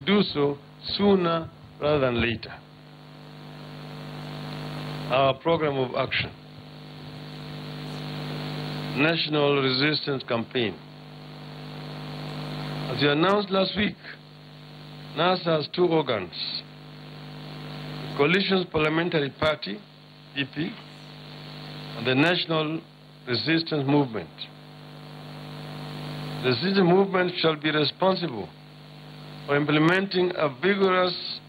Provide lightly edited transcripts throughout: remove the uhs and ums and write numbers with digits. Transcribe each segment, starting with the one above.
do so sooner rather than later. Our program of action, National Resistance Campaign. As you announced last week, NASA has two organs: the Coalition's Parliamentary Party, PP, and the National Resistance Movement. The resistance movement shall be responsible for implementing a vigorous,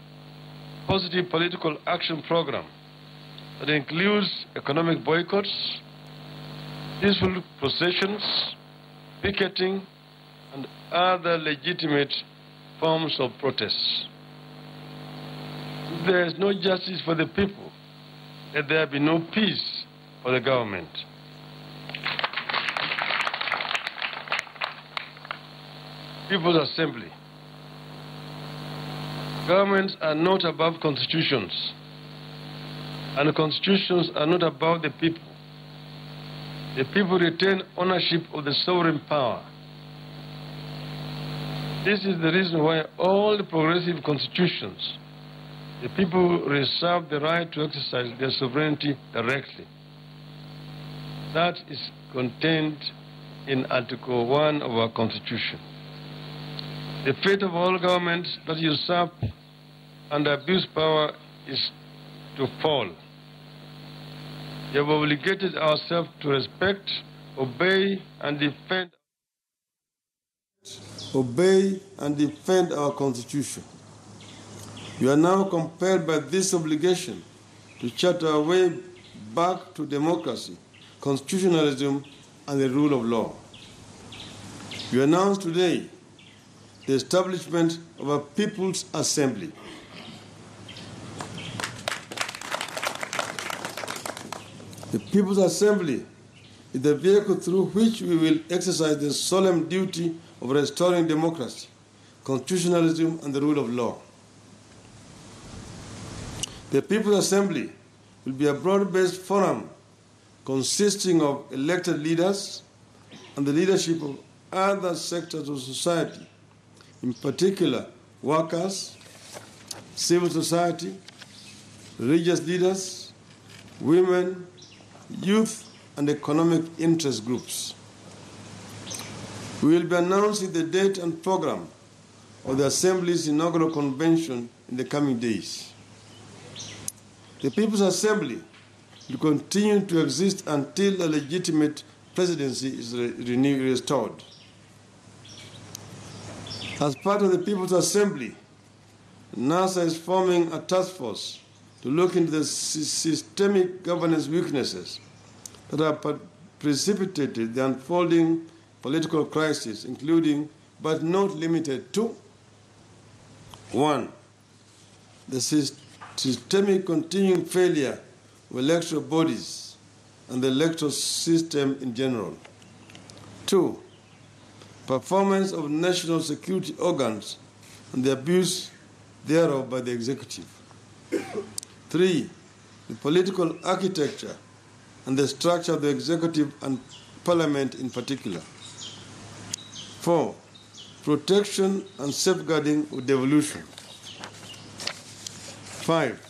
positive political action program that includes economic boycotts, peaceful processions, picketing, and other legitimate forms of protest. If there is no justice for the people, let there be no peace for the government. People's Assembly. Governments are not above constitutions, and constitutions are not above the people. The people retain ownership of the sovereign power. This is the reason why all the progressive constitutions, the people reserve the right to exercise their sovereignty directly. That is contained in Article 1 of our Constitution. The fate of all governments that usurp and abuse power is to fall. We have obligated ourselves to respect, obey, and defend our Constitution. We are now compelled by this obligation to chart our way back to democracy, constitutionalism, and the rule of law. We announce today the establishment of a People's Assembly. The People's Assembly is the vehicle through which we will exercise the solemn duty of restoring democracy, constitutionalism, and the rule of law. The People's Assembly will be a broad-based forum consisting of elected leaders and the leadership of other sectors of society, in particular workers, civil society, religious leaders, women, youth, and economic interest groups. We will be announcing the date and program of the Assembly's inaugural convention in the coming days. The People's Assembly will continue to exist until a legitimate presidency is restored. As part of the People's Assembly, NASA is forming a task force to look into the systemic governance weaknesses that have precipitated the unfolding political crisis, including, but not limited to, 1, the systemic continuing failure of electoral bodies and the electoral system in general. 2, performance of national security organs and the abuse thereof by the executive. 3, the political architecture and the structure of the executive and parliament in particular. 4, protection and safeguarding of devolution. 5,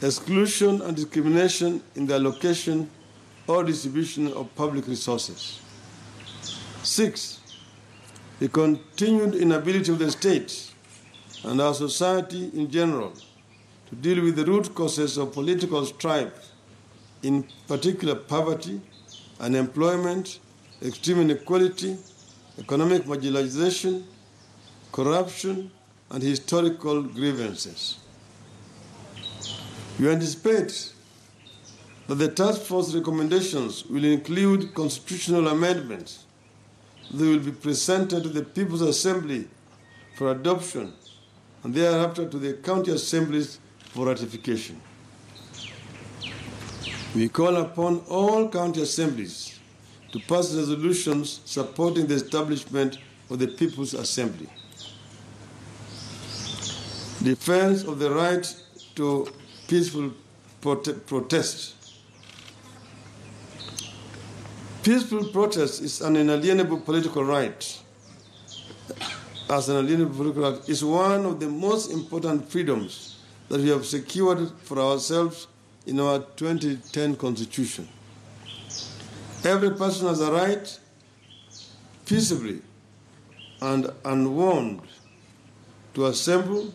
exclusion and discrimination in the allocation or distribution of public resources. 6, the continued inability of the state and our society in general to deal with the root causes of political strife, in particular poverty, unemployment, extreme inequality, economic marginalization, corruption, and historical grievances. We anticipate that the task force recommendations will include constitutional amendments that will be presented to the People's Assembly for adoption and thereafter to the county assemblies for ratification. We call upon all county assemblies to pass resolutions supporting the establishment of the People's Assembly. Defense of the right to peaceful protest. Peaceful protest is an inalienable political right. as an alien political act is one of the most important freedoms that we have secured for ourselves in our 2010 Constitution. Every person has a right peaceably and unwarned to assemble,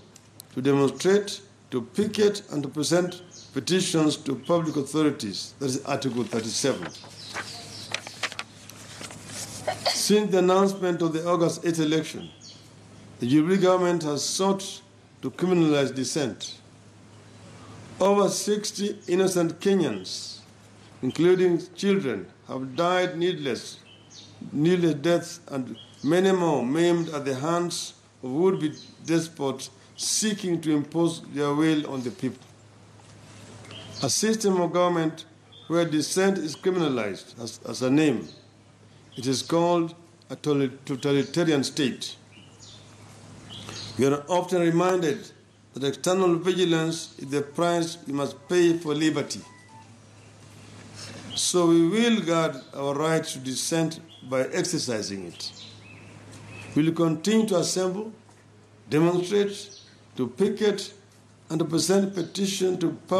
to demonstrate, to picket, and to present petitions to public authorities. That is Article 37. Since the announcement of the August 8th election, the Jubilee government has sought to criminalize dissent. Over 60 innocent Kenyans, including children, have died needless deaths, and many more maimed at the hands of would-be despots seeking to impose their will on the people. A system of government where dissent is criminalized as a name. It is called a totalitarian state. We are often reminded that external vigilance is the price we must pay for liberty. So we will guard our right to dissent by exercising it. We will continue to assemble, demonstrate, to picket, and to present petitions to public